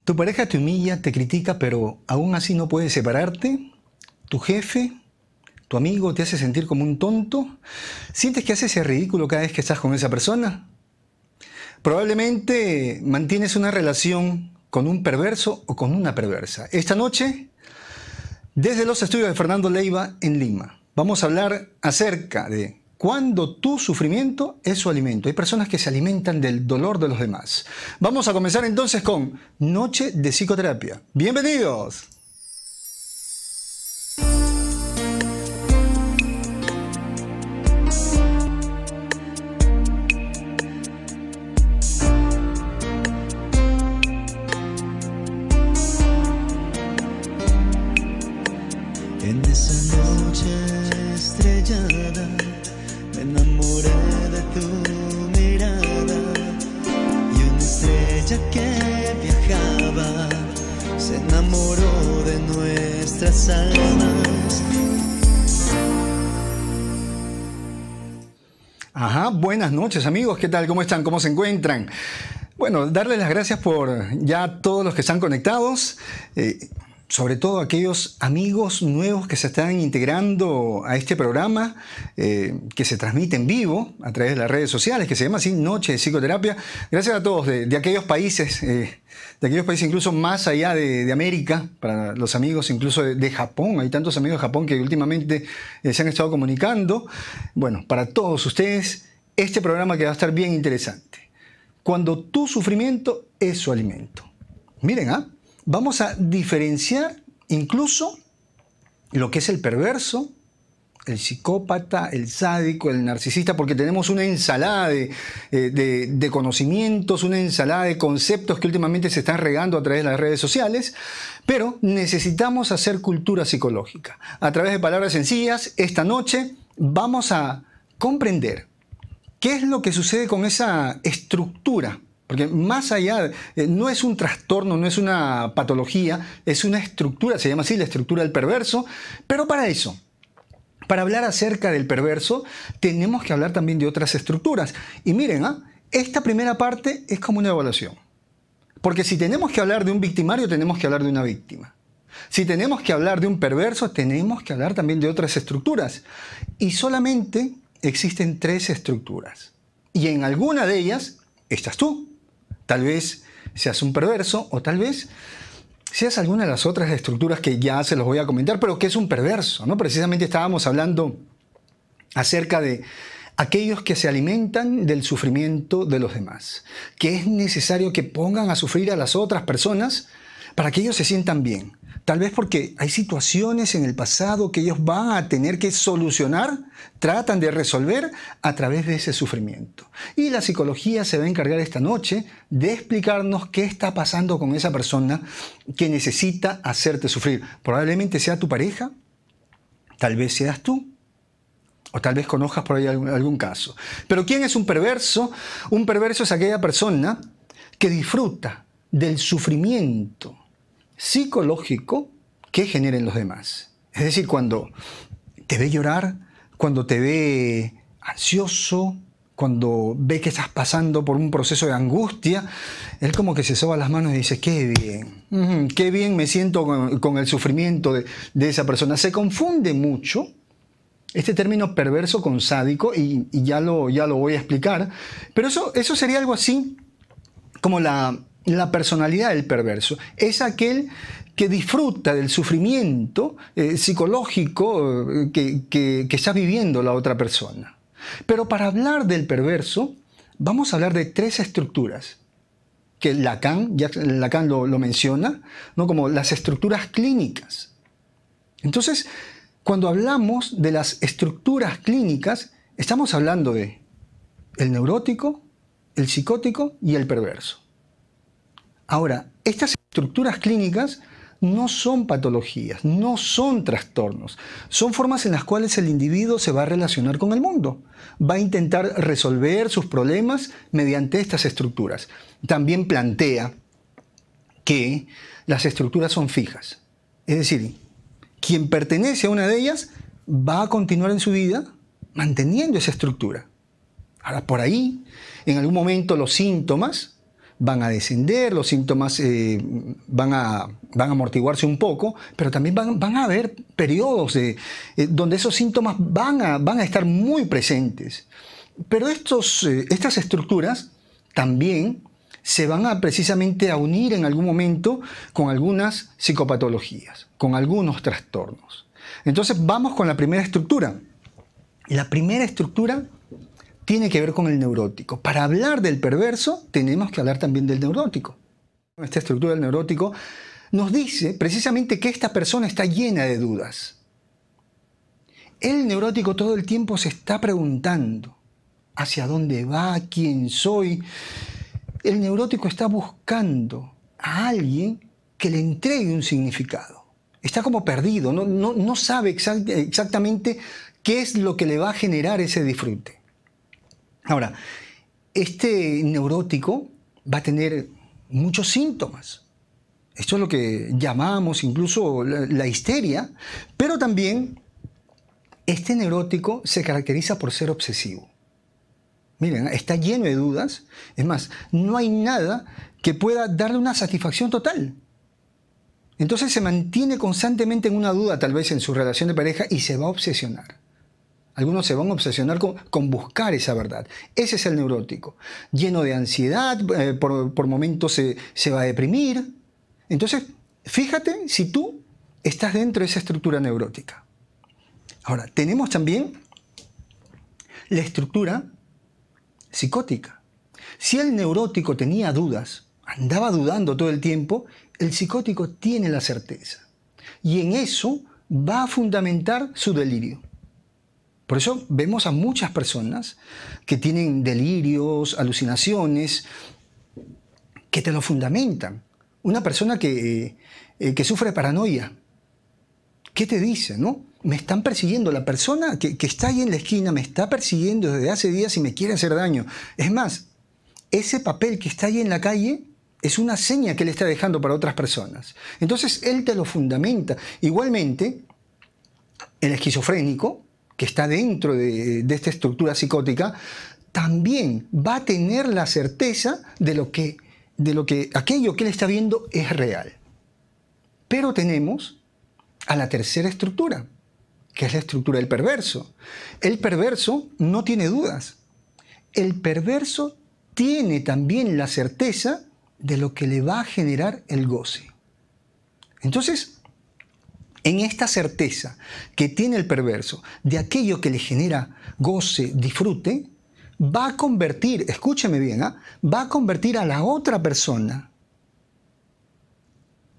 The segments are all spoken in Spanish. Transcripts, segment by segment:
Tu pareja te humilla, te critica, pero aún así no puedes separarte. Tu jefe, tu amigo te hace sentir como un tonto. ¿Sientes que haces ese ridículo cada vez que estás con esa persona? Probablemente mantienes una relación con un perverso o con una perversa. Esta noche, desde los estudios de Fernando Leiva en Lima, vamos a hablar acerca de cuando tu sufrimiento es su alimento. Hay personas que se alimentan del dolor de los demás. Vamos a comenzar entonces con Noche de Psicoterapia. ¡Bienvenidos! En esa noche estrellada me enamoré de tu mirada y una estrella que viajaba se enamoró de nuestras almas. Ajá, buenas noches amigos, ¿qué tal? ¿Cómo están? ¿Cómo se encuentran? Bueno, darles las gracias por ya todos los que están conectados. Sobre todo aquellos amigos nuevos que se están integrando a este programa que se transmite en vivo a través de las redes sociales, que se llama así Noche de Psicoterapia. Gracias a todos de aquellos países, incluso más allá de América, para los amigos incluso de Japón. Hay tantos amigos de Japón que últimamente se han estado comunicando. Bueno, para todos ustedes, este programa que va a estar bien interesante. Cuando tu sufrimiento es su alimento. Miren, vamos a diferenciar incluso lo que es el perverso, el psicópata, el sádico, el narcisista, porque tenemos una ensalada de conocimientos, una ensalada de conceptos que últimamente se están regando a través de las redes sociales, pero necesitamos hacer cultura psicológica. A través de palabras sencillas, esta noche vamos a comprender qué es lo que sucede con esa estructura. Porque más allá, no es un trastorno, no es una patología, es una estructura, se llama así la estructura del perverso. Pero para eso, para hablar acerca del perverso, tenemos que hablar también de otras estructuras. Y miren, esta primera parte es como una evaluación. Porque si tenemos que hablar de un victimario, tenemos que hablar de una víctima. Si tenemos que hablar de un perverso, tenemos que hablar también de otras estructuras. Y solamente existen 3 estructuras. Y en alguna de ellas estás tú. Tal vez seas un perverso o tal vez seas alguna de las otras estructuras que ya se los voy a comentar, pero que es un perverso, ¿no? Precisamente estábamos hablando acerca de aquellos que se alimentan del sufrimiento de los demás, que es necesario que pongan a sufrir a las otras personas para que ellos se sientan bien. Tal vez porque hay situaciones en el pasado que ellos van a tener que solucionar, tratan de resolver a través de ese sufrimiento. Y la psicología se va a encargar esta noche de explicarnos qué está pasando con esa persona que necesita hacerte sufrir. Probablemente sea tu pareja, tal vez seas tú, o tal vez conozcas por ahí algún caso. Pero ¿quién es un perverso? Un perverso es aquella persona que disfruta del sufrimiento psicológico que generen los demás. Es decir, cuando te ve llorar, cuando te ve ansioso, cuando ve que estás pasando por un proceso de angustia, él como que se soba las manos y dice, qué bien me siento con el sufrimiento de esa persona. Se confunde mucho este término perverso con sádico y ya lo voy a explicar, pero eso sería algo así como la personalidad del perverso. Es aquel que disfruta del sufrimiento psicológico que está viviendo la otra persona. Pero para hablar del perverso, vamos a hablar de 3 estructuras que Lacan lo menciona, ¿no? Como las estructuras clínicas. Entonces, cuando hablamos de las estructuras clínicas, estamos hablando de el neurótico, el psicótico y el perverso. Ahora, estas estructuras clínicas no son patologías, no son trastornos. Son formas en las cuales el individuo se va a relacionar con el mundo. Va a intentar resolver sus problemas mediante estas estructuras. También plantea que las estructuras son fijas. Es decir, quien pertenece a una de ellas va a continuar en su vida manteniendo esa estructura. Ahora, por ahí, en algún momento los síntomas van a descender, los síntomas van a amortiguarse un poco, pero también van a haber periodos donde esos síntomas van a estar muy presentes. Pero estas estructuras también se van precisamente a unir en algún momento con algunas psicopatologías, con algunos trastornos. Entonces vamos con la primera estructura. La primera estructura tiene que ver con el neurótico. Para hablar del perverso tenemos que hablar también del neurótico. Esta estructura del neurótico nos dice precisamente que esta persona está llena de dudas. El neurótico todo el tiempo se está preguntando hacia dónde va, quién soy. El neurótico está buscando a alguien que le entregue un significado. Está como perdido, no sabe exactamente qué es lo que le va a generar ese disfrute. Ahora, este neurótico va a tener muchos síntomas. Esto es lo que llamamos incluso la histeria, pero también este neurótico se caracteriza por ser obsesivo. Miren, está lleno de dudas. Es más, no hay nada que pueda darle una satisfacción total. Entonces se mantiene constantemente en una duda, tal vez en su relación de pareja, y se va a obsesionar. Algunos se van a obsesionar con buscar esa verdad. Ese es el neurótico. Lleno de ansiedad, por momentos se va a deprimir. Entonces, fíjate si tú estás dentro de esa estructura neurótica. Ahora, tenemos también la estructura psicótica. Si el neurótico tenía dudas, andaba dudando todo el tiempo, el psicótico tiene la certeza. Y en eso va a fundamentar su delirio. Por eso vemos a muchas personas que tienen delirios, alucinaciones, que te lo fundamentan. Una persona que sufre paranoia, ¿qué te dice, no? Me están persiguiendo, la persona que está ahí en la esquina me está persiguiendo desde hace días y me quiere hacer daño. Es más, ese papel que está ahí en la calle es una seña que él está dejando para otras personas. Entonces él te lo fundamenta. Igualmente, el esquizofrénico, que está dentro de esta estructura psicótica, también va a tener la certeza de que aquello que él está viendo es real. Pero tenemos a la tercera estructura, que es la estructura del perverso. El perverso no tiene dudas. El perverso tiene también la certeza de lo que le va a generar el goce. Entonces, en esta certeza que tiene el perverso de aquello que le genera goce, disfrute, va a convertir, escúchame bien, va a convertir a la otra persona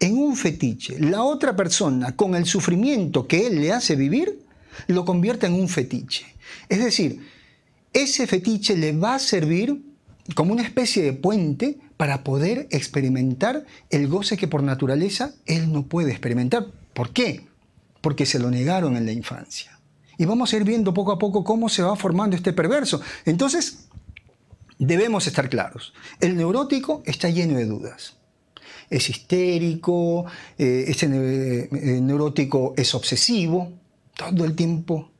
en un fetiche. La otra persona, con el sufrimiento que él le hace vivir, lo convierte en un fetiche. Es decir, ese fetiche le va a servir como una especie de puente para poder experimentar el goce que por naturaleza él no puede experimentar. ¿Por qué? Porque se lo negaron en la infancia. Y vamos a ir viendo poco a poco cómo se va formando este perverso. Entonces, debemos estar claros. El neurótico está lleno de dudas. Es histérico, este neurótico es obsesivo, todo el tiempo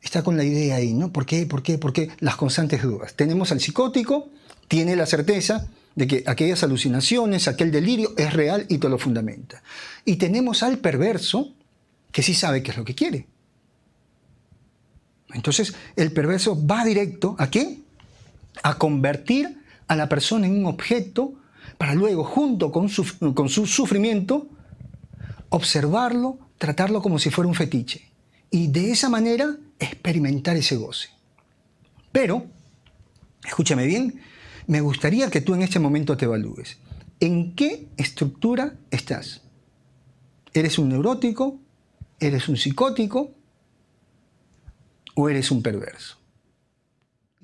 está con la idea ahí, ¿no? ¿Por qué? ¿Por qué? ¿Por qué? Las constantes dudas. Tenemos al psicótico, tiene la certeza de que aquellas alucinaciones, aquel delirio es real y te lo fundamenta. Y tenemos al perverso, que sí sabe qué es lo que quiere. Entonces, el perverso va directo ¿a qué? A convertir a la persona en un objeto para luego, junto con su sufrimiento, observarlo, tratarlo como si fuera un fetiche. Y de esa manera experimentar ese goce. Pero, escúchame bien, me gustaría que tú en este momento te evalúes. ¿En qué estructura estás? ¿Eres un neurótico? ¿Eres un psicótico? ¿O eres un perverso?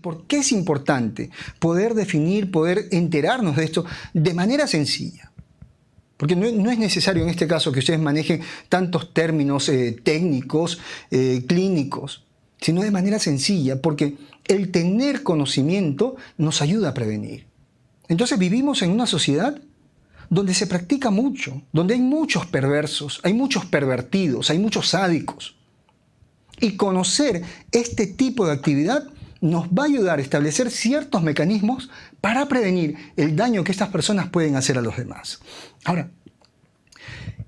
¿Por qué es importante poder definir, poder enterarnos de esto de manera sencilla? Porque no es necesario en este caso que ustedes manejen tantos términos técnicos, clínicos, sino de manera sencilla, porque el tener conocimiento nos ayuda a prevenir. Entonces vivimos en una sociedad donde se practica mucho, donde hay muchos perversos, hay muchos pervertidos, hay muchos sádicos. Y conocer este tipo de actividad nos va a ayudar a establecer ciertos mecanismos para prevenir el daño que estas personas pueden hacer a los demás. Ahora,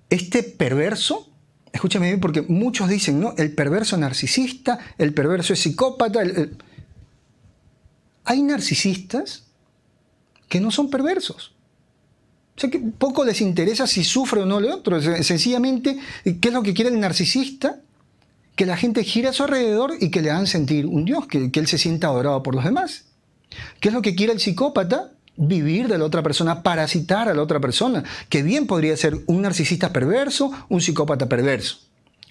este perverso, escúchame bien, porque muchos dicen, ¿no? El perverso narcisista, el perverso es psicópata. Hay narcisistas que no son perversos. O sea, que poco les interesa si sufre o no el otro. Sencillamente, ¿qué es lo que quiere el narcisista? Que la gente gire a su alrededor y que le hagan sentir un Dios, que él se sienta adorado por los demás. ¿Qué es lo que quiere el psicópata? Vivir de la otra persona, parasitar a la otra persona, que bien podría ser un narcisista perverso, un psicópata perverso,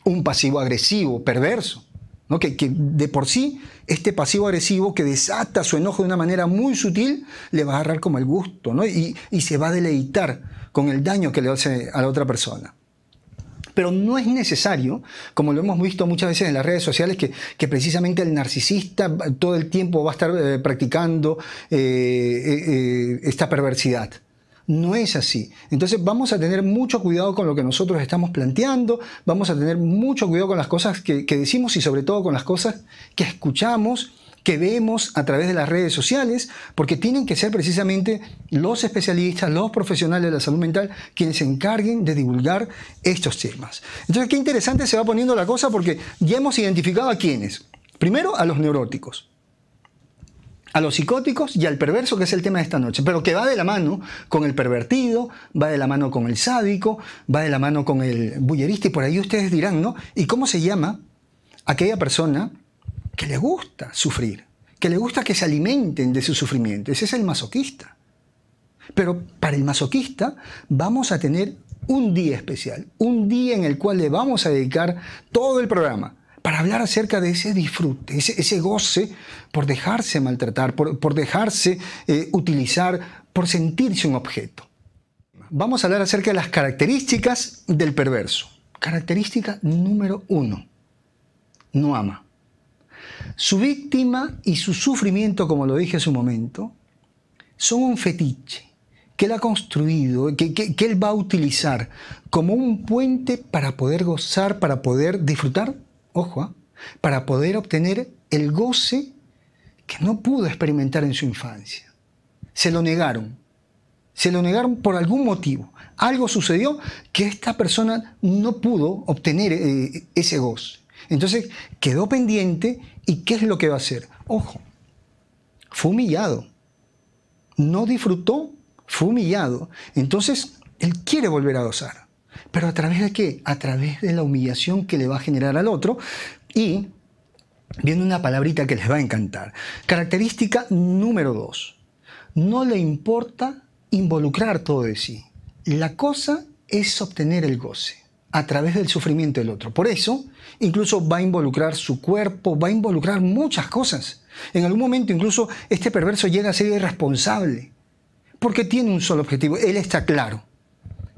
un pasivo agresivo perverso, ¿no? Que de por sí este pasivo agresivo que desata su enojo de una manera muy sutil le va a agarrar como el gusto, ¿no? y se va a deleitar con el daño que le hace a la otra persona. Pero no es necesario, como lo hemos visto muchas veces en las redes sociales, que precisamente el narcisista todo el tiempo va a estar practicando esta perversidad. No es así. Entonces vamos a tener mucho cuidado con lo que nosotros estamos planteando, vamos a tener mucho cuidado con las cosas que decimos y sobre todo con las cosas que escuchamos, que vemos a través de las redes sociales, porque tienen que ser precisamente los especialistas, los profesionales de la salud mental, quienes se encarguen de divulgar estos temas. Entonces, qué interesante se va poniendo la cosa, porque ya hemos identificado a quiénes. Primero, a los neuróticos, a los psicóticos y al perverso, que es el tema de esta noche, pero que va de la mano con el pervertido, va de la mano con el sádico, va de la mano con el bullerista, y por ahí ustedes dirán, ¿no? ¿Y cómo se llama aquella persona que le gusta sufrir, que le gusta que se alimenten de su sufrimiento? Ese es el masoquista. Pero para el masoquista vamos a tener un día especial, un día en el cual le vamos a dedicar todo el programa para hablar acerca de ese disfrute, ese goce por dejarse maltratar, por dejarse utilizar, por sentirse un objeto. Vamos a hablar acerca de las características del perverso. Característica número 1, no ama. Su víctima y su sufrimiento, como lo dije hace un momento, son un fetiche que él ha construido, que él va a utilizar como un puente para poder gozar, para poder disfrutar, ojo, para poder obtener el goce que no pudo experimentar en su infancia. Se lo negaron por algún motivo. Algo sucedió que esta persona no pudo obtener ese goce. Entonces quedó pendiente. ¿Y qué es lo que va a hacer? Ojo, fue humillado. No disfrutó, fue humillado. Entonces, él quiere volver a gozar. ¿Pero a través de qué? A través de la humillación que le va a generar al otro. Y viene una palabrita que les va a encantar. Característica número 2. No le importa involucrar todo de sí. La cosa es obtener el goce a través del sufrimiento del otro. Por eso, incluso va a involucrar su cuerpo, va a involucrar muchas cosas. En algún momento, incluso, este perverso llega a ser irresponsable, porque tiene un solo objetivo. Él está claro.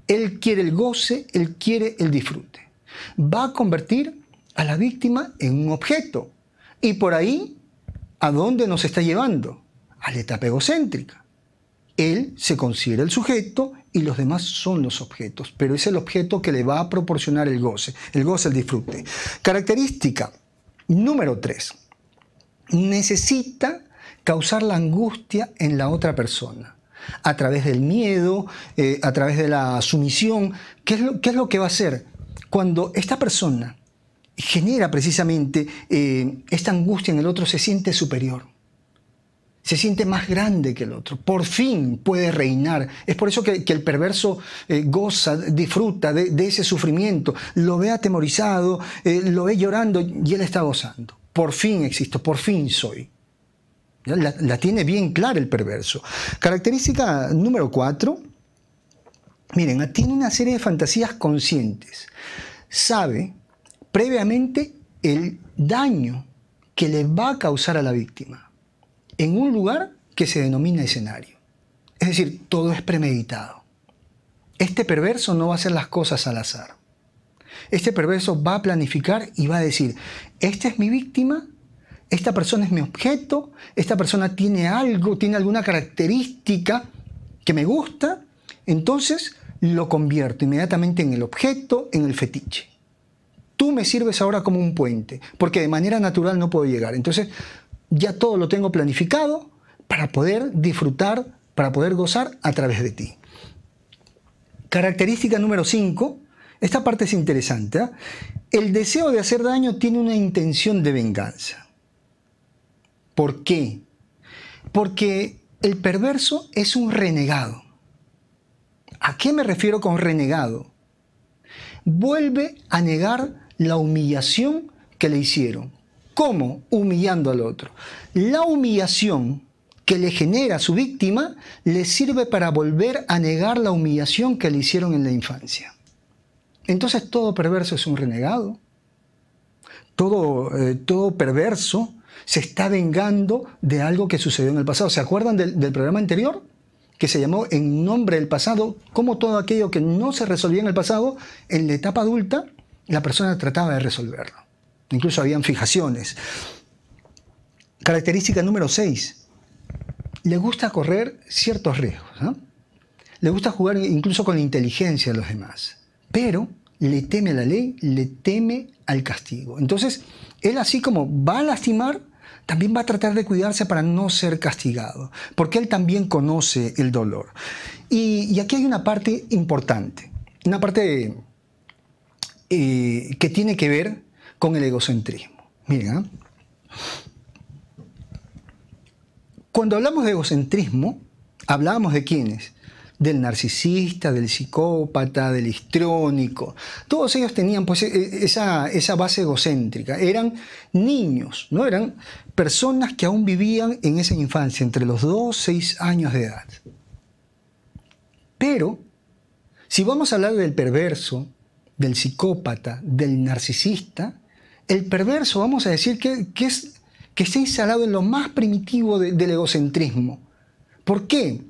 Él quiere el goce, él quiere el disfrute. Va a convertir a la víctima en un objeto. Y por ahí, ¿a dónde nos está llevando? A la etapa egocéntrica. Él se considera el sujeto y los demás son los objetos, pero es el objeto que le va a proporcionar el goce, el disfrute. Característica número 3. Necesita causar la angustia en la otra persona, a través del miedo, a través de la sumisión. ¿Qué es lo que va a hacer? Cuando esta persona genera precisamente esta angustia en el otro, se siente superior. Se siente más grande que el otro. Por fin puede reinar. Es por eso que el perverso goza, disfruta de ese sufrimiento. Lo ve atemorizado, lo ve llorando y él está gozando. Por fin existo, por fin soy. La tiene bien clara el perverso. Característica número 4. Miren, tiene una serie de fantasías conscientes. Sabe previamente el daño que le va a causar a la víctima en un lugar que se denomina escenario. Es decir, todo es premeditado. Este perverso no va a hacer las cosas al azar. Este perverso va a planificar y va a decir, esta es mi víctima, esta persona es mi objeto, esta persona tiene algo, tiene alguna característica que me gusta, entonces lo convierto inmediatamente en el objeto, en el fetiche. Tú me sirves ahora como un puente, porque de manera natural no puedo llegar. Entonces, ya todo lo tengo planificado para poder disfrutar, para poder gozar a través de ti. Característica número 5, esta parte es interesante, ¿eh? El deseo de hacer daño tiene una intención de venganza. ¿Por qué? Porque el perverso es un renegado. ¿A qué me refiero con renegado? Vuelve a negar la humillación que le hicieron. ¿Cómo? Humillando al otro. La humillación que le genera a su víctima le sirve para volver a negar la humillación que le hicieron en la infancia. Entonces todo perverso es un renegado. Todo perverso se está vengando de algo que sucedió en el pasado. ¿Se acuerdan del programa anterior? Que se llamó En nombre del pasado, cómo todo aquello que no se resolvía en el pasado, en la etapa adulta, la persona trataba de resolverlo. Incluso habían fijaciones. Característica número 6. Le gusta correr ciertos riesgos, ¿no? Le gusta jugar incluso con la inteligencia de los demás. Pero le teme a la ley, le teme al castigo. Entonces, él así como va a lastimar, también va a tratar de cuidarse para no ser castigado, porque él también conoce el dolor. Y aquí hay una parte importante, una parte que tiene que ver con el egocentrismo. Miren, ¿eh? Cuando hablamos de egocentrismo, hablábamos de ¿quiénes? Del narcisista, del psicópata, del histriónico. Todos ellos tenían pues esa base egocéntrica. Eran niños, ¿no? Eran personas que aún vivían en esa infancia, entre los 2 y 6 años de edad. Pero, si vamos a hablar del perverso, del psicópata, del narcisista, el perverso vamos a decir que está instalado en lo más primitivo del egocentrismo. ¿Por qué?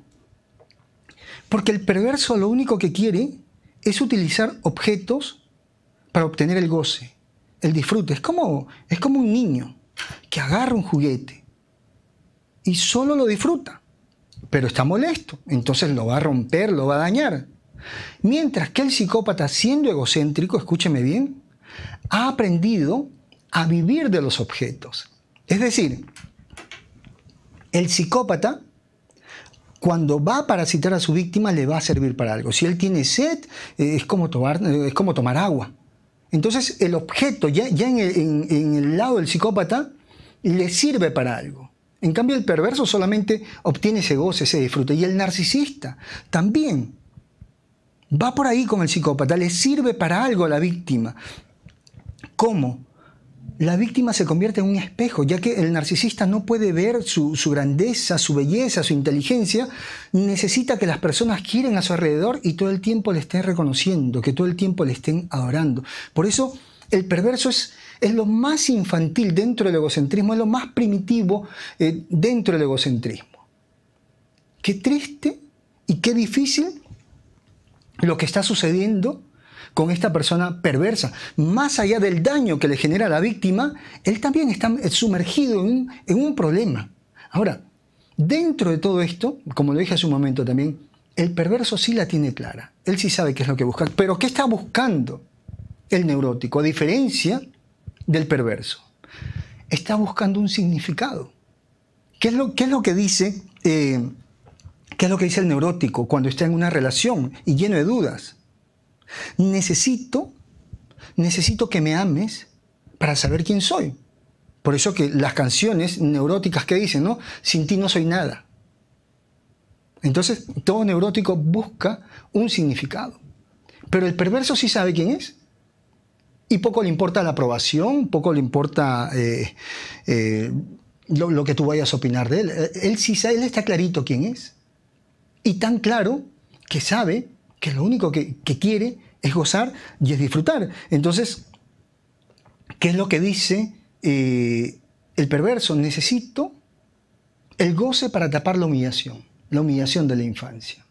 Porque el perverso lo único que quiere es utilizar objetos para obtener el goce, el disfrute. Es como un niño que agarra un juguete y solo lo disfruta, pero está molesto, entonces lo va a romper, lo va a dañar. Mientras que el psicópata, siendo egocéntrico, escúcheme bien, ha aprendido a vivir de los objetos. Es decir, el psicópata, cuando va a parasitar a su víctima, le va a servir para algo. Si él tiene sed, es como tomar agua. Entonces, el objeto, ya en el lado del psicópata, le sirve para algo. En cambio, el perverso solamente obtiene ese goce, ese disfrute. Y el narcisista también va por ahí con el psicópata, le sirve para algo a la víctima. ¿Cómo? La víctima se convierte en un espejo, ya que el narcisista no puede ver su grandeza, su belleza, su inteligencia. Necesita que las personas quieran a su alrededor y todo el tiempo le estén reconociendo, que todo el tiempo le estén adorando. Por eso el perverso es lo más infantil dentro del egocentrismo, es lo más primitivo dentro del egocentrismo. Qué triste y qué difícil lo que está sucediendo con esta persona perversa. Más allá del daño que le genera a la víctima, él también está sumergido en un problema. Ahora, dentro de todo esto, como lo dije hace un momento también, el perverso sí la tiene clara. Él sí sabe qué es lo que busca. Pero ¿qué está buscando el neurótico? A diferencia del perverso. Está buscando un significado. ¿Qué es lo que dice? ¿Qué es lo que dice el neurótico cuando está en una relación y lleno de dudas? Necesito que me ames para saber quién soy. Por eso que las canciones neuróticas que dicen, ¿no? Sin ti no soy nada. Entonces, todo neurótico busca un significado. Pero el perverso sí sabe quién es. Y poco le importa la aprobación, poco le importa lo que tú vayas a opinar de él. Él sí sabe, él está clarito quién es. Y tan claro que sabe que lo único que quiere es gozar y es disfrutar. Entonces, ¿qué es lo que dice el perverso? Necesito el goce para tapar la humillación de la infancia.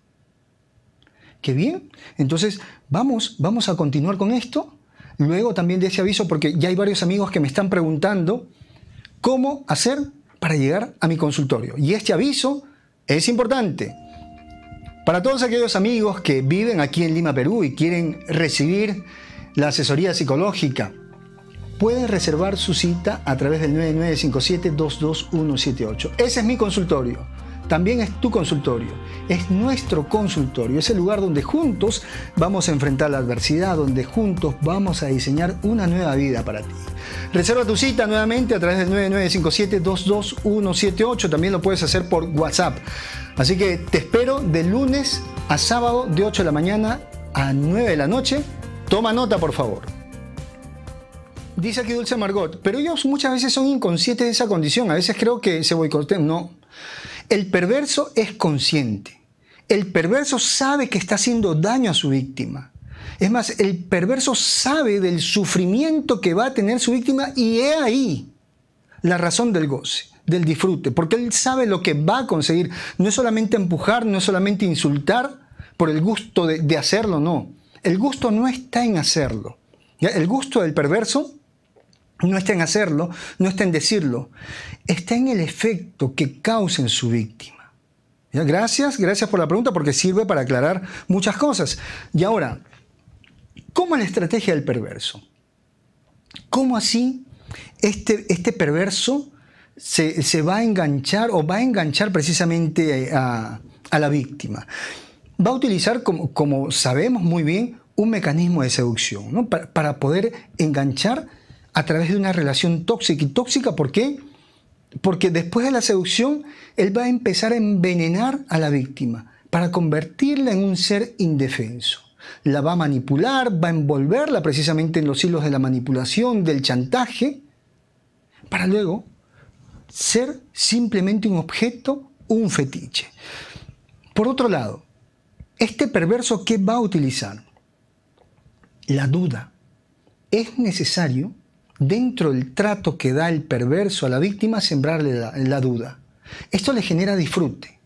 Qué bien. Entonces, vamos a continuar con esto. Luego también de ese aviso, porque ya hay varios amigos que me están preguntando cómo hacer para llegar a mi consultorio. Y este aviso es importante. Para todos aquellos amigos que viven aquí en Lima, Perú y quieren recibir la asesoría psicológica puede reservar su cita a través del 9957-22178. Ese es mi consultorio. También es tu consultorio, es nuestro consultorio, es el lugar donde juntos vamos a enfrentar la adversidad, donde juntos vamos a diseñar una nueva vida para ti. Reserva tu cita nuevamente a través del 9957-22178, también lo puedes hacer por WhatsApp. Así que te espero de lunes a sábado de 8 de la mañana a 9 de la noche. Toma nota, por favor. Dice aquí Dulce Margot, pero ellos muchas veces son inconscientes de esa condición, a veces creo que se boicotean. No. El perverso es consciente. El perverso sabe que está haciendo daño a su víctima. Es más, el perverso sabe del sufrimiento que va a tener su víctima y he ahí la razón del goce, del disfrute, porque él sabe lo que va a conseguir. No es solamente empujar, no es solamente insultar por el gusto de hacerlo, no. El gusto no está en hacerlo. ¿Ya? El gusto del perverso no está en hacerlo, no está en decirlo, está en el efecto que causa en su víctima. ¿Ya? Gracias por la pregunta porque sirve para aclarar muchas cosas. Y ahora, ¿cómo es la estrategia del perverso? ¿Cómo así este perverso se va a enganchar o va a enganchar precisamente a la víctima? Va a utilizar, como sabemos muy bien, un mecanismo de seducción, ¿no? Para poder enganchar a través de una relación tóxica. ¿Y tóxica por qué? Porque después de la seducción, él va a empezar a envenenar a la víctima para convertirla en un ser indefenso. La va a manipular, va a envolverla precisamente en los hilos de la manipulación, del chantaje, para luego ser simplemente un objeto, un fetiche. Por otro lado, este perverso, ¿qué va a utilizar? La duda. Es necesario, dentro del trato que da el perverso a la víctima, sembrarle la duda. Esto le genera disfrute,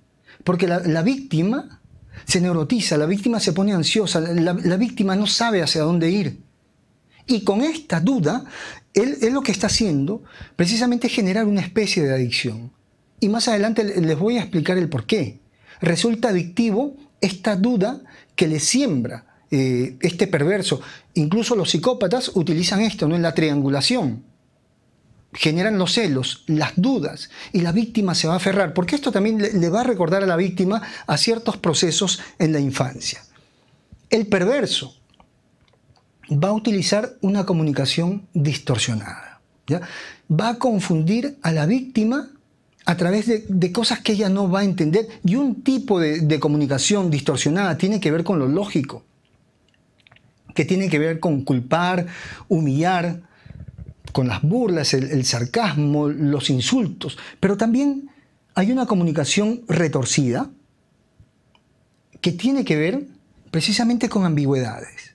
porque la víctima se neurotiza, la víctima se pone ansiosa, la víctima no sabe hacia dónde ir. Y con esta duda, él lo que está haciendo precisamente es generar una especie de adicción. Y más adelante les voy a explicar el por qué. Resulta adictivo esta duda que le siembra este perverso. Incluso los psicópatas utilizan esto, ¿no? En la triangulación. Generan los celos, las dudas, y la víctima se va a aferrar, porque esto también le va a recordar a la víctima a ciertos procesos en la infancia. El perverso va a utilizar una comunicación distorsionada, ¿ya? Va a confundir a la víctima a través de cosas que ella no va a entender, y un tipo de comunicación distorsionada tiene que ver con lo lógico, que tiene que ver con culpar, humillar, con las burlas, el sarcasmo, los insultos. Pero también hay una comunicación retorcida que tiene que ver precisamente con ambigüedades,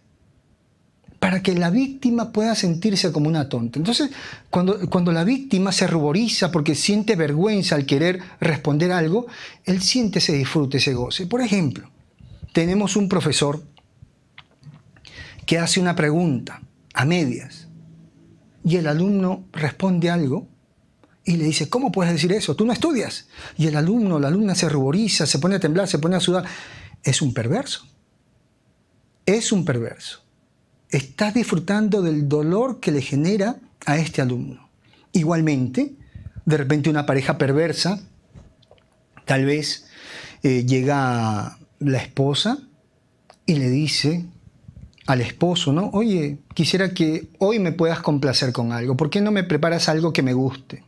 para que la víctima pueda sentirse como una tonta. Entonces, cuando la víctima se ruboriza porque siente vergüenza al querer responder algo, él siente ese disfrute, ese goce. Por ejemplo, tenemos un profesor que hace una pregunta a medias y el alumno responde algo y le dice: ¿cómo puedes decir eso? Tú no estudias. Y el alumno o la alumna se ruboriza, se pone a temblar, se pone a sudar. Es un perverso. Es un perverso. Está disfrutando del dolor que le genera a este alumno. Igualmente, de repente una pareja perversa, tal vez llega la esposa y le dice al esposo, ¿no? Oye, quisiera que hoy me puedas complacer con algo. ¿Por qué no me preparas algo que me guste?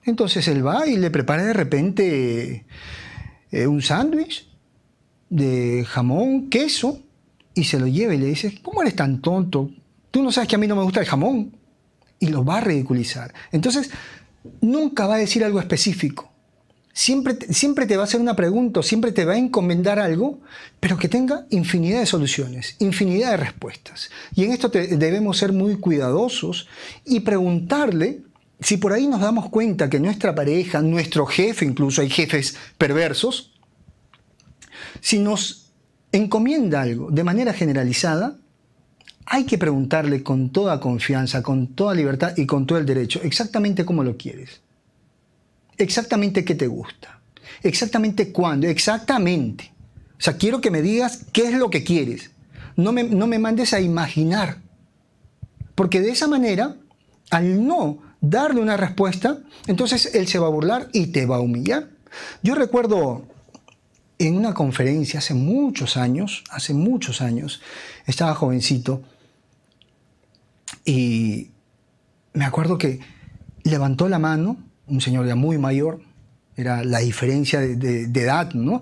Entonces él va y le prepara de repente un sándwich de jamón, queso, y se lo lleva y le dice: ¿cómo eres tan tonto? Tú no sabes que a mí no me gusta el jamón. Y lo va a ridiculizar. Entonces, nunca va a decir algo específico. Siempre te va a hacer una pregunta, siempre te va a encomendar algo, pero que tenga infinidad de soluciones, infinidad de respuestas. Y en esto debemos ser muy cuidadosos y preguntarle si por ahí nos damos cuenta que nuestra pareja, nuestro jefe, incluso hay jefes perversos, si nos encomienda algo de manera generalizada, hay que preguntarle con toda confianza, con toda libertad y con todo el derecho, exactamente cómo lo quieres. Exactamente qué te gusta, exactamente cuándo, exactamente. O sea, quiero que me digas qué es lo que quieres. No me mandes a imaginar, Porque de esa manera, al no darle una respuesta, entonces él se va a burlar y te va a humillar. Yo recuerdo en una conferencia hace muchos años, estaba jovencito y me acuerdo que levantó la mano un señor ya muy mayor, era la diferencia de edad, ¿no?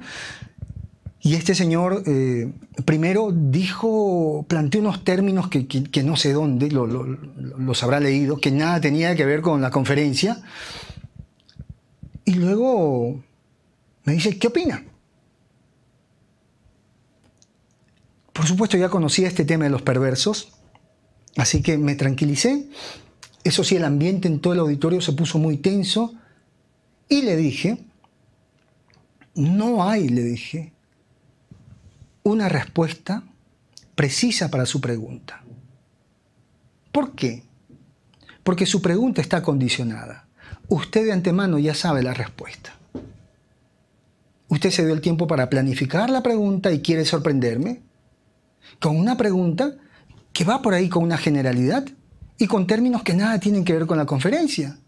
Y este señor primero planteó unos términos que no sé dónde, los habrá leído, que nada tenía que ver con la conferencia. Y luego me dice, ¿qué opina? Por supuesto ya conocía este tema de los perversos, así que me tranquilicé. Eso sí, el ambiente en todo el auditorio se puso muy tenso y le dije, no hay, le dije, una respuesta precisa para su pregunta. ¿Por qué? Porque su pregunta está condicionada. Usted de antemano ya sabe la respuesta. Usted se dio el tiempo para planificar la pregunta y quiere sorprenderme con una pregunta que va por ahí con una generalidad y con términos que nada tienen que ver con la conferencia.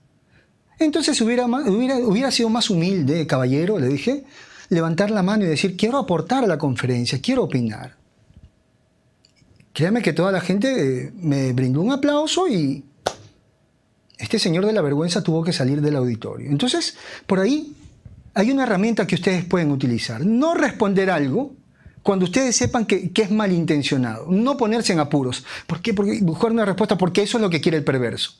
Entonces hubiera sido más humilde, caballero, le dije, levantar la mano y decir, quiero aportar a la conferencia, quiero opinar. Créame que toda la gente me brindó un aplauso y este señor de la vergüenza tuvo que salir del auditorio. Entonces, por ahí hay una herramienta que ustedes pueden utilizar. No responder algo cuando ustedes sepan que es malintencionado. No ponerse en apuros. ¿Por qué? Porque buscar una respuesta, porque eso es lo que quiere el perverso.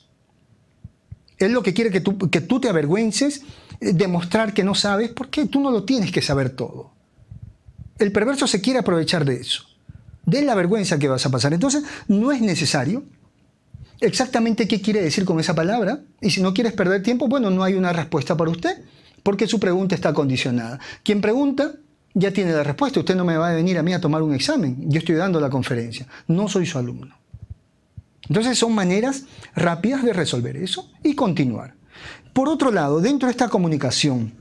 Él lo que quiere que tú te avergüences, demostrar que no sabes, porque tú no lo tienes que saber todo. El perverso se quiere aprovechar de eso, de la vergüenza que vas a pasar. Entonces, no es necesario exactamente qué quiere decir con esa palabra. Y si no quieres perder tiempo, bueno, no hay una respuesta para usted, porque su pregunta está condicionada. Quien pregunta ya tiene la respuesta. Usted no me va a venir a mí a tomar un examen. Yo estoy dando la conferencia. No soy su alumno. Entonces son maneras rápidas de resolver eso y continuar. Por otro lado, dentro de esta comunicación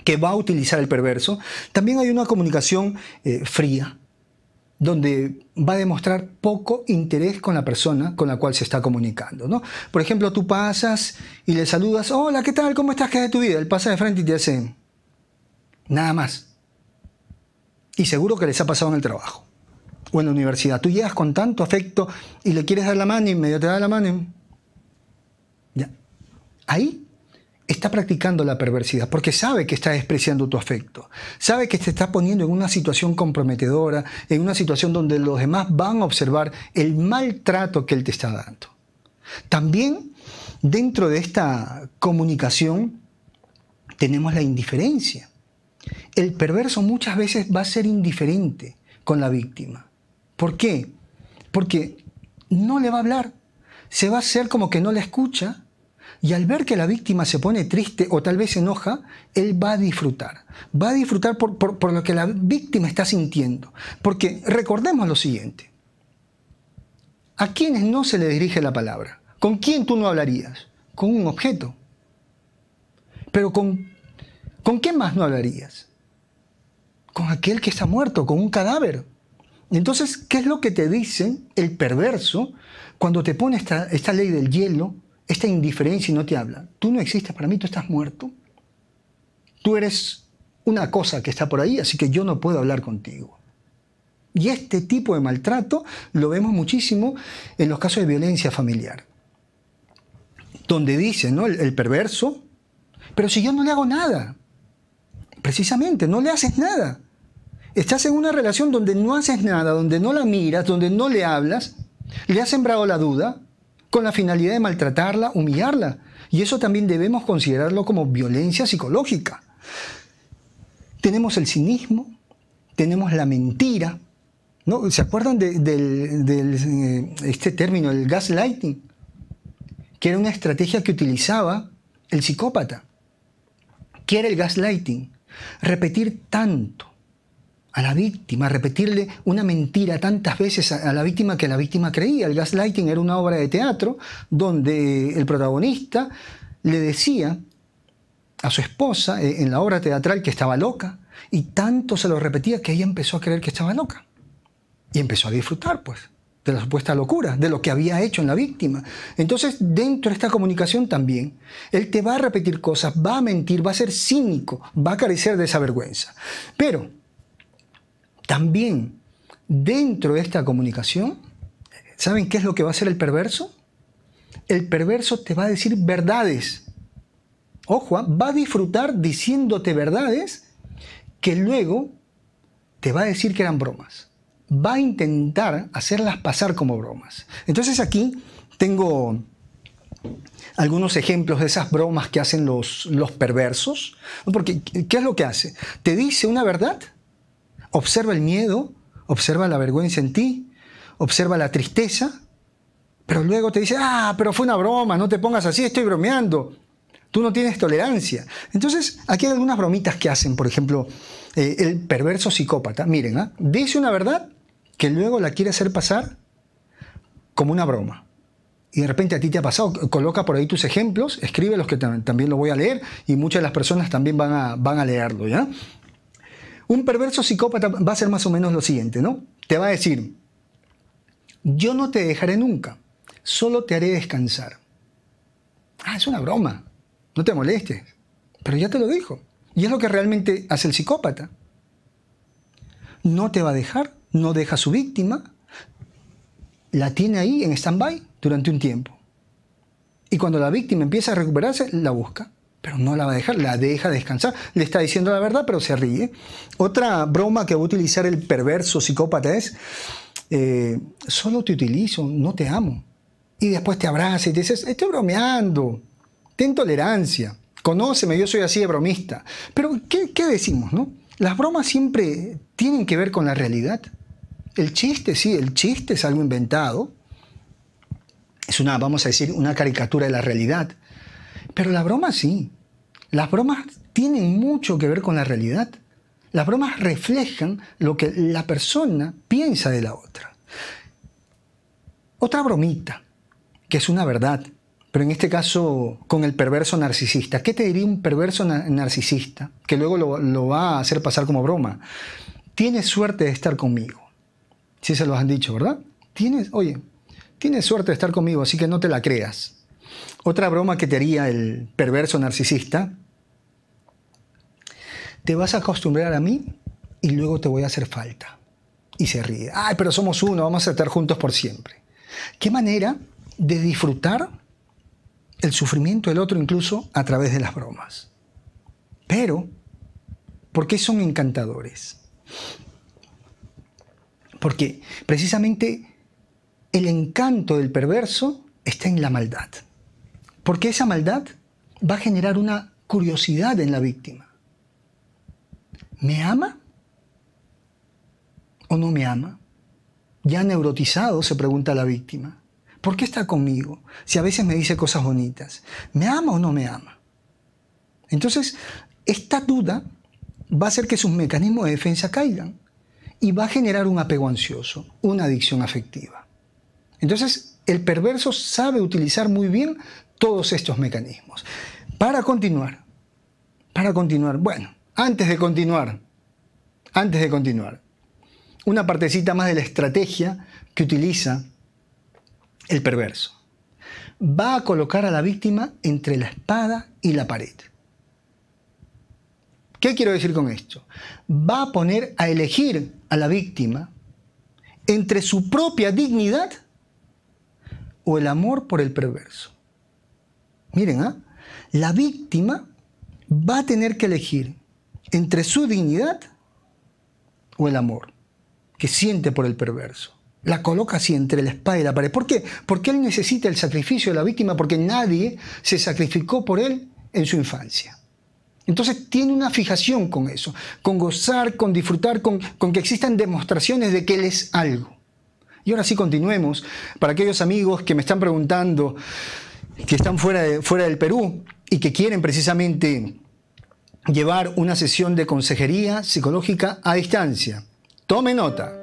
que va a utilizar el perverso, también hay una comunicación fría, donde va a demostrar poco interés con la persona con la cual se está comunicando, ¿no? Por ejemplo, tú pasas y le saludas, hola, ¿qué tal? ¿Cómo estás? ¿Qué es de tu vida? Él pasa de frente y te hace nada más. Y seguro que les ha pasado en el trabajo o en la universidad. Tú llegas con tanto afecto y le quieres dar la mano y medio te da la mano. Ya. Ahí está practicando la perversidad porque sabe que está despreciando tu afecto. Sabe que te está poniendo en una situación comprometedora, en una situación donde los demás van a observar el maltrato que él te está dando. También dentro de esta comunicación tenemos la indiferencia. El perverso muchas veces va a ser indiferente con la víctima. ¿Por qué? Porque no le va a hablar. Se va a hacer como que no la escucha y al ver que la víctima se pone triste o tal vez se enoja, él va a disfrutar. Va a disfrutar por lo que la víctima está sintiendo. Porque recordemos lo siguiente. ¿A quiénes no se le dirige la palabra? ¿Con quién tú no hablarías? Con un objeto. Pero ¿con qué más no hablarías? Con aquel que está muerto, con un cadáver. Entonces, ¿qué es lo que te dice el perverso cuando te pone esta ley del hielo, esta indiferencia y no te habla? Tú no existes para mí, tú estás muerto. Tú eres una cosa que está por ahí, así que yo no puedo hablar contigo. Y este tipo de maltrato lo vemos muchísimo en los casos de violencia familiar. Donde dice, ¿no? el perverso, pero si yo no le hago nada. Precisamente, no le haces nada. Estás en una relación donde no haces nada, donde no la miras, donde no le hablas, le has sembrado la duda con la finalidad de maltratarla, humillarla. Y eso también debemos considerarlo como violencia psicológica. Tenemos el cinismo, tenemos la mentira, ¿no? ¿Se acuerdan de este término, el gaslighting? Que era una estrategia que utilizaba el psicópata. ¿Qué era el gaslighting? Repetir tanto a la víctima, repetirle una mentira tantas veces a la víctima que la víctima creía. El gaslighting era una obra de teatro donde el protagonista le decía a su esposa en la obra teatral que estaba loca y tanto se lo repetía que ella empezó a creer que estaba loca y empezó a disfrutar, pues. de la supuesta locura, de lo que había hecho en la víctima. Entonces, dentro de esta comunicación también, él te va a repetir cosas, va a mentir, va a ser cínico, va a carecer de esa vergüenza. Pero también dentro de esta comunicación, ¿saben qué es lo que va a hacer el perverso? El perverso te va a decir verdades. Ojo, va a disfrutar diciéndote verdades que luego te va a decir que eran bromas. Va a intentar hacerlas pasar como bromas. Entonces aquí tengo algunos ejemplos de esas bromas que hacen los perversos. Porque, ¿qué es lo que hace? Te dice una verdad, observa el miedo, observa la vergüenza en ti, observa la tristeza, pero luego te dice, pero fue una broma, no te pongas así, estoy bromeando. Tú no tienes tolerancia. Entonces, aquí hay algunas bromitas que hacen, por ejemplo, el perverso psicópata. Miren, dice una verdad que luego la quiere hacer pasar como una broma. Y de repente a ti te ha pasado, coloca por ahí tus ejemplos, escríbelos que también lo voy a leer y muchas de las personas también van a leerlo, ¿ya? Un perverso psicópata va a hacer más o menos lo siguiente, ¿no? Te va a decir, yo no te dejaré nunca, solo te haré descansar. Es una broma, no te molestes, pero ya te lo dijo. Y es lo que realmente hace el psicópata. No te va a dejar, no deja a su víctima, la tiene ahí en stand-by durante un tiempo. Y cuando la víctima empieza a recuperarse, la busca, pero no la va a dejar, la deja descansar. Le está diciendo la verdad, pero se ríe. Otra broma que va a utilizar el perverso psicópata es, solo te utilizo, no te amo. Y después te abraza y te dice, estoy bromeando, ten tolerancia, conóceme, yo soy así de bromista. Pero, ¿qué decimos, no? Las bromas siempre tienen que ver con la realidad. El chiste, sí, el chiste es algo inventado. Es vamos a decir, una caricatura de la realidad. Pero la broma sí. Las bromas tienen mucho que ver con la realidad. Las bromas reflejan lo que la persona piensa de la otra. Otra bromita, que es una verdad, pero en este caso con el perverso narcisista. ¿Qué te diría un perverso narcisista que luego lo va a hacer pasar como broma? Tienes suerte de estar conmigo. Sí se los han dicho, ¿verdad? Tienes suerte de estar conmigo, así que no te la creas. Otra broma que te haría el perverso narcisista: te vas a acostumbrar a mí y luego te voy a hacer falta. Y se ríe. Pero somos uno, vamos a estar juntos por siempre. ¿Qué manera de disfrutar el sufrimiento del otro incluso a través de las bromas? Pero, ¿por qué son encantadores? Porque precisamente el encanto del perverso está en la maldad. Porque esa maldad va a generar una curiosidad en la víctima. ¿Me ama o no me ama? Ya neurotizado se pregunta la víctima. ¿Por qué está conmigo? Si a veces me dice cosas bonitas. ¿Me ama o no me ama? Entonces, esta duda va a hacer que sus mecanismos de defensa caigan y va a generar un apego ansioso, una adicción afectiva. Entonces, el perverso sabe utilizar muy bien todos estos mecanismos. Para continuar, bueno, antes de continuar, una partecita más de la estrategia que utiliza el perverso. Va a colocar a la víctima entre la espada y la pared. ¿Qué quiero decir con esto? Va a poner a elegir a la víctima entre su propia dignidad o el amor por el perverso. Miren, la víctima va a tener que elegir entre su dignidad o el amor que siente por el perverso. La coloca así entre la espada y la pared. ¿Por qué? Porque él necesita el sacrificio de la víctima, porque nadie se sacrificó por él en su infancia. Entonces tiene una fijación con eso, con gozar, con disfrutar, con que existan demostraciones de que él es algo. Y ahora sí continuemos. Para aquellos amigos que me están preguntando, que están fuera del Perú y que quieren precisamente llevar una sesión de consejería psicológica a distancia, tome nota.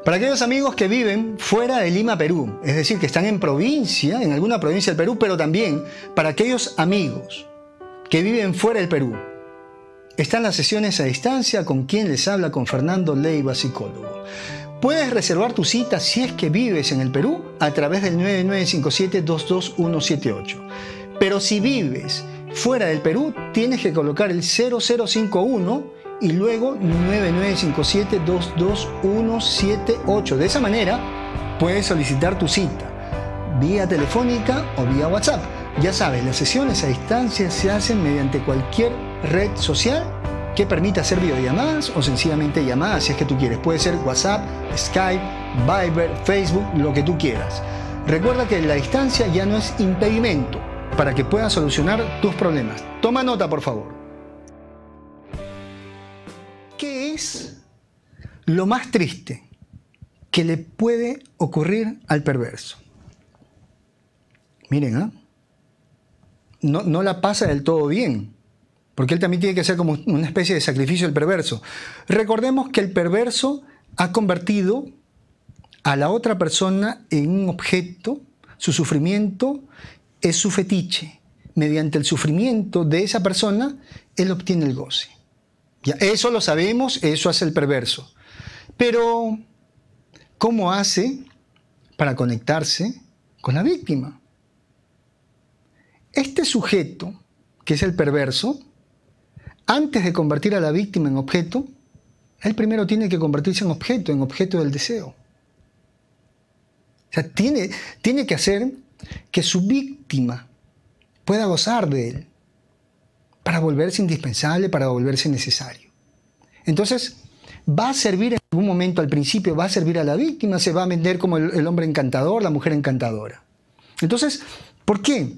Para aquellos amigos que viven fuera de Lima, Perú, es decir, que están en provincia, en alguna provincia del Perú, pero también para aquellos amigos que viven fuera del Perú, están las sesiones a distancia con quien les habla, con Fernando Leiva, psicólogo. Puedes reservar tu cita si es que vives en el Perú a través del 9957-22178. Pero si vives fuera del Perú, tienes que colocar el 0051 y luego 9957-22178. De esa manera, puedes solicitar tu cita vía telefónica o vía WhatsApp. Ya sabes, las sesiones a distancia se hacen mediante cualquier red social que permita hacer videollamadas o sencillamente llamadas si es que tú quieres. Puede ser WhatsApp, Skype, Viber, Facebook, lo que tú quieras. Recuerda que la distancia ya no es impedimento para que puedas solucionar tus problemas. Toma nota, por favor. ¿Qué es lo más triste que le puede ocurrir al perverso? Miren, no la pasa del todo bien, porque él también tiene que ser como una especie de sacrificio del perverso. Recordemos que el perverso ha convertido a la otra persona en un objeto. Su sufrimiento es su fetiche. Mediante el sufrimiento de esa persona, él obtiene el goce. Ya, eso lo sabemos, eso hace el perverso. Pero, ¿cómo hace para conectarse con la víctima? Este sujeto, que es el perverso, antes de convertir a la víctima en objeto, él primero tiene que convertirse en objeto del deseo. O sea, tiene que hacer que su víctima pueda gozar de él para volverse indispensable, para volverse necesario. Entonces, va a servir en algún momento, al principio, va a servir a la víctima, se va a vender como el hombre encantador, la mujer encantadora. Entonces, ¿por qué?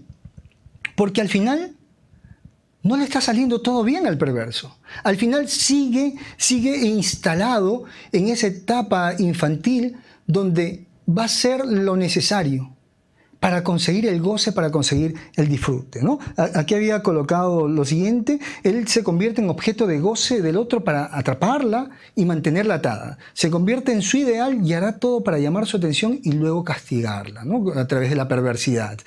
Porque al final no le está saliendo todo bien al perverso. Al final sigue instalado en esa etapa infantil donde va a ser lo necesario para conseguir el goce, para conseguir el disfrute, ¿no? Aquí había colocado lo siguiente: él se convierte en objeto de goce del otro para atraparla y mantenerla atada. Se convierte en su ideal y hará todo para llamar su atención y luego castigarla, ¿no? A través de la perversidad.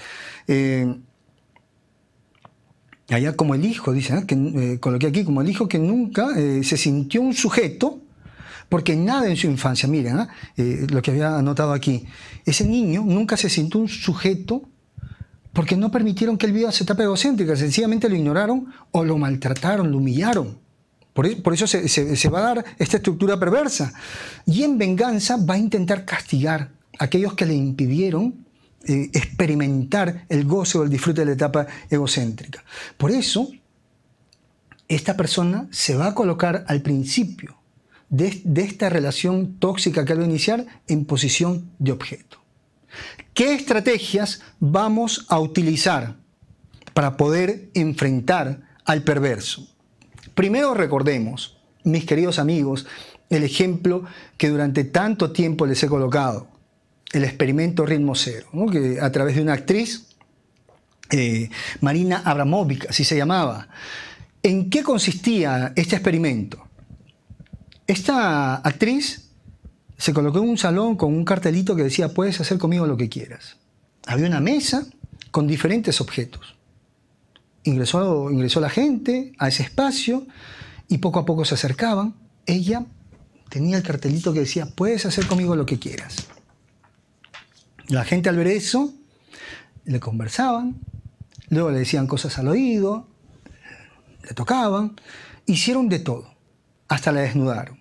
Allá como el hijo, dice, coloqué aquí, como el hijo que nunca se sintió un sujeto, porque nada en su infancia, miren, lo que había anotado aquí, ese niño nunca se sintió un sujeto porque no permitieron que él viva esa etapa egocéntrica, sencillamente lo ignoraron o lo maltrataron, lo humillaron. Por eso se va a dar esta estructura perversa. Y en venganza va a intentar castigar a aquellos que le impidieron experimentar el goce o el disfrute de la etapa egocéntrica. Por eso, esta persona se va a colocar al principio de esta relación tóxica que va a iniciar en posición de objeto. ¿Qué estrategias vamos a utilizar para poder enfrentar al perverso? Primero recordemos, mis queridos amigos, el ejemplo que durante tanto tiempo les he colocado, el experimento Ritmo Cero, ¿no? Que a través de una actriz, Marina Abramovic, así se llamaba. ¿En qué consistía este experimento? Esta actriz se colocó en un salón con un cartelito que decía: puedes hacer conmigo lo que quieras. Había una mesa con diferentes objetos. Ingresó la gente a ese espacio y poco a poco se acercaban. Ella tenía el cartelito que decía: puedes hacer conmigo lo que quieras. La gente, al ver eso, le conversaban, luego le decían cosas al oído, le tocaban, hicieron de todo, hasta la desnudaron.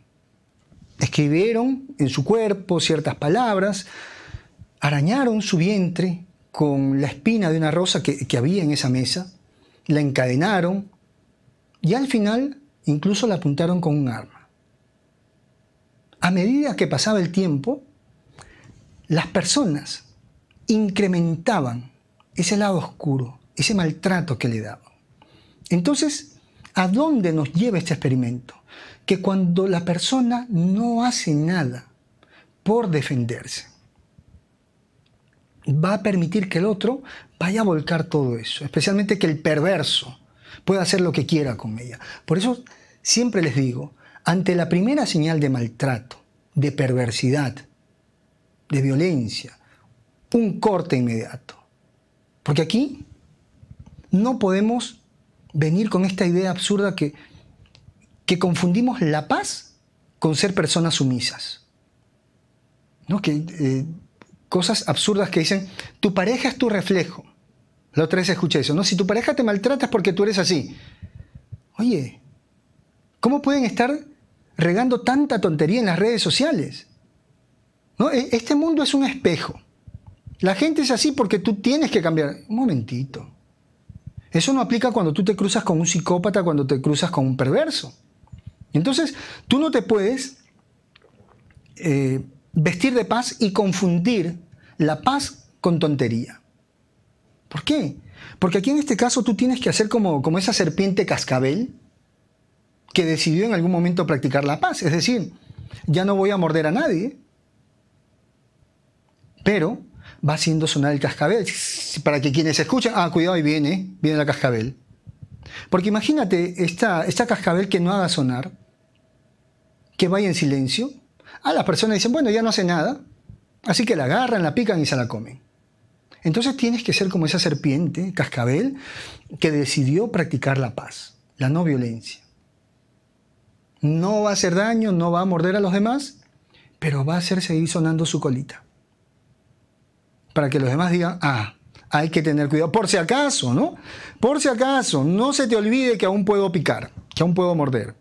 Escribieron en su cuerpo ciertas palabras, arañaron su vientre con la espina de una rosa que había en esa mesa, la encadenaron y al final incluso la apuntaron con un arma. A medida que pasaba el tiempo, las personas incrementaban ese lado oscuro, ese maltrato que le daban. Entonces, ¿a dónde nos lleva este experimento? Que cuando la persona no hace nada por defenderse, va a permitir que el otro vaya a volcar todo eso, especialmente que el perverso pueda hacer lo que quiera con ella. Por eso siempre les digo, ante la primera señal de maltrato, de perversidad, de violencia, un corte inmediato. Porque aquí no podemos venir con esta idea absurda que confundimos la paz con ser personas sumisas. ¿no? Cosas absurdas que dicen, tu pareja es tu reflejo. La otra vez escuché eso, ¿no? Si tu pareja te maltrata es porque tú eres así. Oye, ¿cómo pueden estar regando tanta tontería en las redes sociales? ¿No? Este mundo es un espejo. La gente es así porque tú tienes que cambiar. Un momentito. Eso no aplica cuando tú te cruzas con un psicópata, cuando te cruzas con un perverso. Entonces, tú no te puedes vestir de paz y confundir la paz con tontería. ¿Por qué? Porque aquí en este caso tú tienes que hacer como esa serpiente cascabel que decidió en algún momento practicar la paz. Es decir, ya no voy a morder a nadie, pero va haciendo sonar el cascabel. Para que quienes escuchan, cuidado, ahí viene la cascabel. Porque imagínate esta cascabel que no haga sonar, que vaya en silencio. Las personas dicen, bueno, ya no hace nada, así que la agarran, la pican y se la comen. Entonces tienes que ser como esa serpiente, cascabel, que decidió practicar la paz, la no violencia. No va a hacer daño, no va a morder a los demás, pero va a hacer seguir sonando su colita. Para que los demás digan, hay que tener cuidado, por si acaso, ¿no? Por si acaso, no se te olvide que aún puedo picar, que aún puedo morder.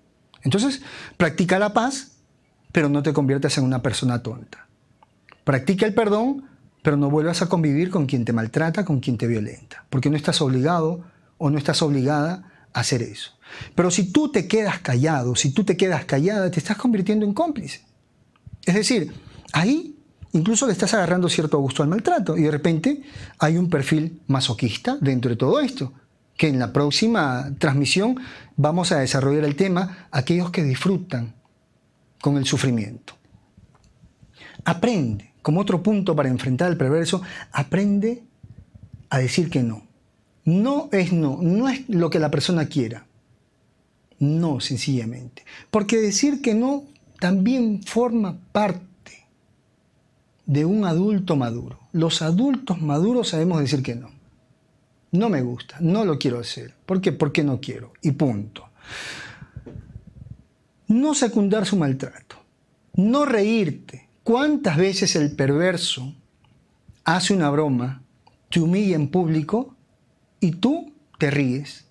Entonces, practica la paz, pero no te conviertas en una persona tonta. Practica el perdón, pero no vuelvas a convivir con quien te maltrata, con quien te violenta, porque no estás obligado o no estás obligada a hacer eso. Pero si tú te quedas callado, si tú te quedas callada, te estás convirtiendo en cómplice. Es decir, ahí incluso le estás agarrando cierto gusto al maltrato y de repente hay un perfil masoquista dentro de todo esto, que en la próxima transmisión vamos a desarrollar el tema, aquellos que disfrutan con el sufrimiento. Aprende, como otro punto para enfrentar al perverso, aprende a decir que no. No es no, no es lo que la persona quiera. No, sencillamente. Porque decir que no también forma parte de un adulto maduro. Los adultos maduros sabemos decir que no. No me gusta, no lo quiero hacer. ¿Por qué? Porque no quiero. Y punto. No secundar su maltrato. No reírte. ¿Cuántas veces el perverso hace una broma, te humilla en público y tú te ríes?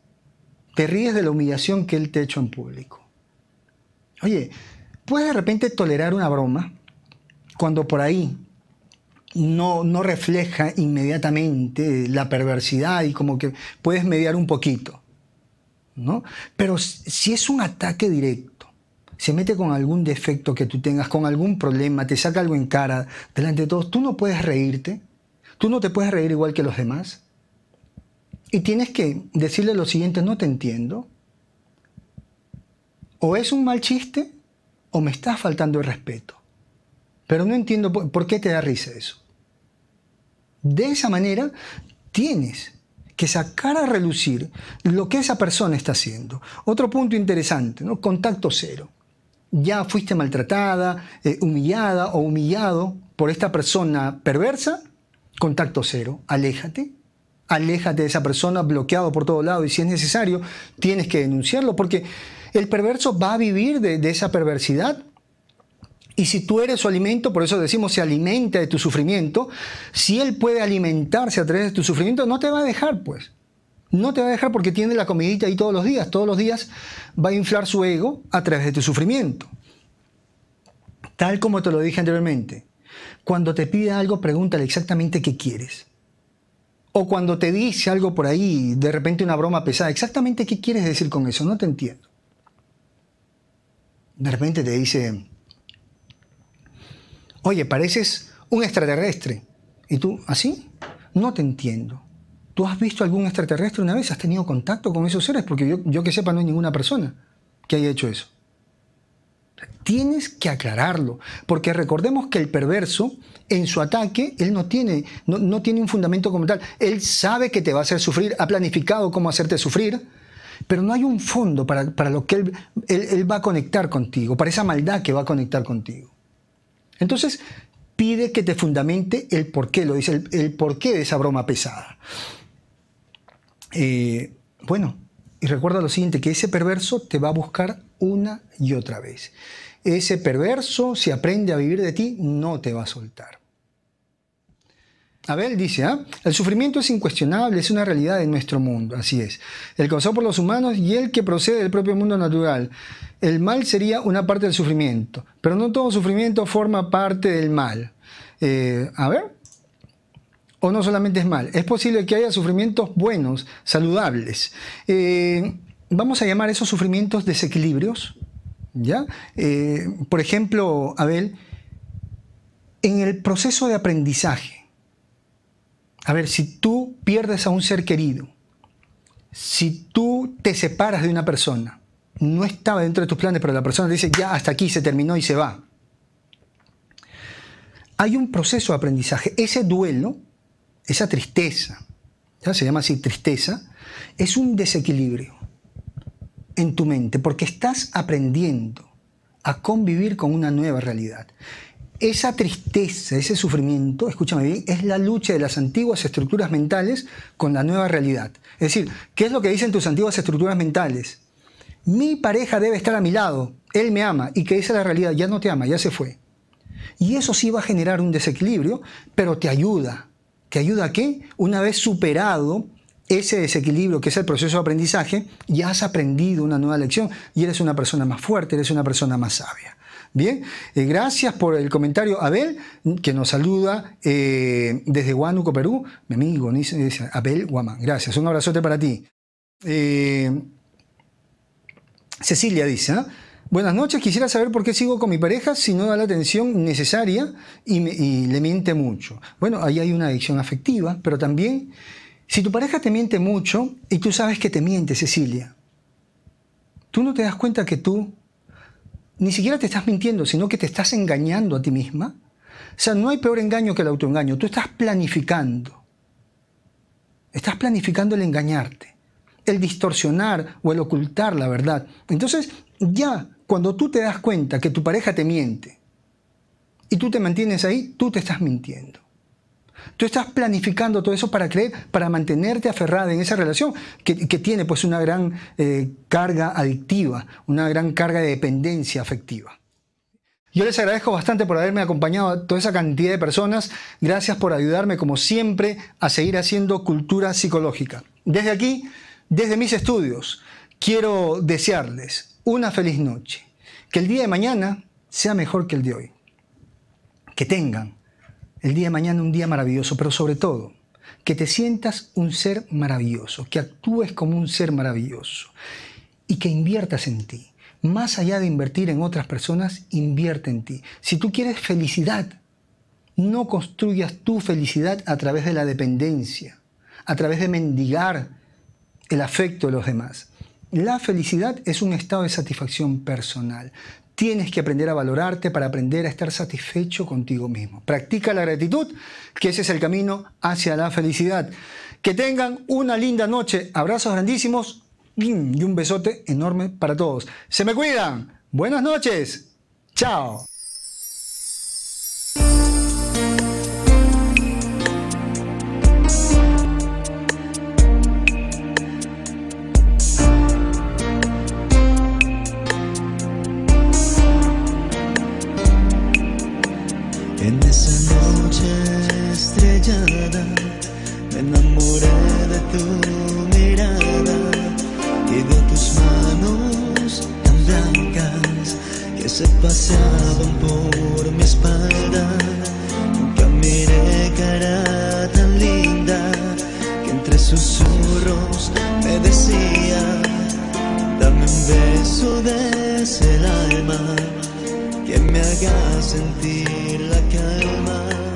Te ríes de la humillación que él te ha hecho en público. Oye, ¿puedes de repente tolerar una broma cuando por ahí no refleja inmediatamente la perversidad y como que puedes mediar un poquito, ¿no? Pero si es un ataque directo, se mete con algún defecto que tú tengas, con algún problema, te saca algo en cara delante de todos, tú no puedes reírte, tú no te puedes reír igual que los demás. Y tienes que decirle lo siguiente, no te entiendo. O es un mal chiste o me estás faltando el respeto. Pero no entiendo por qué te da risa eso. De esa manera tienes que sacar a relucir lo que esa persona está haciendo. Otro punto interesante, ¿no? Contacto cero. Ya fuiste maltratada, humillada o humillado por esta persona perversa, contacto cero, aléjate. Aléjate de esa persona, bloqueado por todo lado, y si es necesario, tienes que denunciarlo, porque el perverso va a vivir de esa perversidad, y si tú eres su alimento, por eso decimos, se alimenta de tu sufrimiento, si él puede alimentarse a través de tu sufrimiento, no te va a dejar, pues. No te va a dejar porque tiene la comidita ahí todos los días va a inflar su ego a través de tu sufrimiento. Tal como te lo dije anteriormente, cuando te pida algo, pregúntale exactamente qué quieres. O cuando te dice algo por ahí, de repente una broma pesada, exactamente qué quieres decir con eso, no te entiendo. De repente te dice, oye, pareces un extraterrestre. ¿Y tú, así? No te entiendo. ¿Tú has visto algún extraterrestre una vez? ¿Has tenido contacto con esos seres? Porque yo que sepa no hay ninguna persona que haya hecho eso. Tienes que aclararlo, porque recordemos que el perverso, en su ataque, él no tiene un fundamento como tal. Él sabe que te va a hacer sufrir, ha planificado cómo hacerte sufrir, pero no hay un fondo para lo que él va a conectar contigo, para esa maldad que va a conectar contigo. Entonces, pide que te fundamente el porqué, lo dice, el porqué de esa broma pesada. Bueno, y recuerda lo siguiente, que ese perverso te va a buscar una y otra vez. ese perverso, si aprende a vivir de ti, no te va a soltar. Abel dice, el sufrimiento es incuestionable, es una realidad de nuestro mundo, así es. El causado por los humanos y el que procede del propio mundo natural. El mal sería una parte del sufrimiento, pero no todo sufrimiento forma parte del mal. O no solamente es mal, es posible que haya sufrimientos buenos, saludables. Vamos a llamar esos sufrimientos desequilibrios, ¿ya? Por ejemplo, Abel, en el proceso de aprendizaje, si tú pierdes a un ser querido, si tú te separas de una persona, no estaba dentro de tus planes, pero la persona te dice, ya hasta aquí se terminó y se va. Hay un proceso de aprendizaje. Ese duelo, esa tristeza, ¿ya? Se llama así tristeza, es un desequilibrio en tu mente, porque estás aprendiendo a convivir con una nueva realidad. Esa tristeza, ese sufrimiento, escúchame bien, es la lucha de las antiguas estructuras mentales con la nueva realidad. Es decir, ¿qué es lo que dicen tus antiguas estructuras mentales? Mi pareja debe estar a mi lado, él me ama, y que esa es la realidad, ya no te ama, ya se fue. Y eso sí va a generar un desequilibrio, pero te ayuda. ¿Te ayuda a qué? Una vez superado ese desequilibrio que es el proceso de aprendizaje, ya has aprendido una nueva lección y eres una persona más fuerte, eres una persona más sabia. Bien, gracias por el comentario, Abel, que nos saluda desde Huánuco, Perú. Mi amigo, dice Abel Guamán. Gracias, un abrazote para ti. Cecilia dice, buenas noches, quisiera saber por qué sigo con mi pareja si no da la atención necesaria y le miente mucho. Bueno, ahí hay una adicción afectiva, pero también, si tu pareja te miente mucho y tú sabes que te miente, Cecilia, tú no te das cuenta que tú ni siquiera te estás mintiendo, sino que te estás engañando a ti misma. O sea, no hay peor engaño que el autoengaño. Tú estás planificando. Estás planificando el engañarte, el distorsionar o el ocultar la verdad. Entonces, ya cuando tú te das cuenta que tu pareja te miente y tú te mantienes ahí, tú te estás mintiendo. Tú estás planificando todo eso para mantenerte aferrada en esa relación que tiene pues una gran carga adictiva, una gran carga de dependencia afectiva. Yo les agradezco bastante por haberme acompañado a toda esa cantidad de personas. Gracias por ayudarme, como siempre, a seguir haciendo cultura psicológica. Desde aquí, desde mis estudios, quiero desearles una feliz noche. Que el día de mañana sea mejor que el de hoy. Que tengan el día de mañana un día maravilloso, pero sobre todo, que te sientas un ser maravilloso, que actúes como un ser maravilloso y que inviertas en ti. Más allá de invertir en otras personas, invierte en ti. Si tú quieres felicidad, no construyas tu felicidad a través de la dependencia, a través de mendigar el afecto de los demás. La felicidad es un estado de satisfacción personal. Tienes que aprender a valorarte para aprender a estar satisfecho contigo mismo. Practica la gratitud, que ese es el camino hacia la felicidad. Que tengan una linda noche. Abrazos grandísimos y un besote enorme para todos. Se me cuidan. Buenas noches. Chao. En esa noche estrellada me enamoré de tu mirada y de tus manos tan blancas que se paseaban por mi espalda. Nunca miré cara tan linda que entre susurros me decía: dame un beso desde el alma que me haga sentir la calma.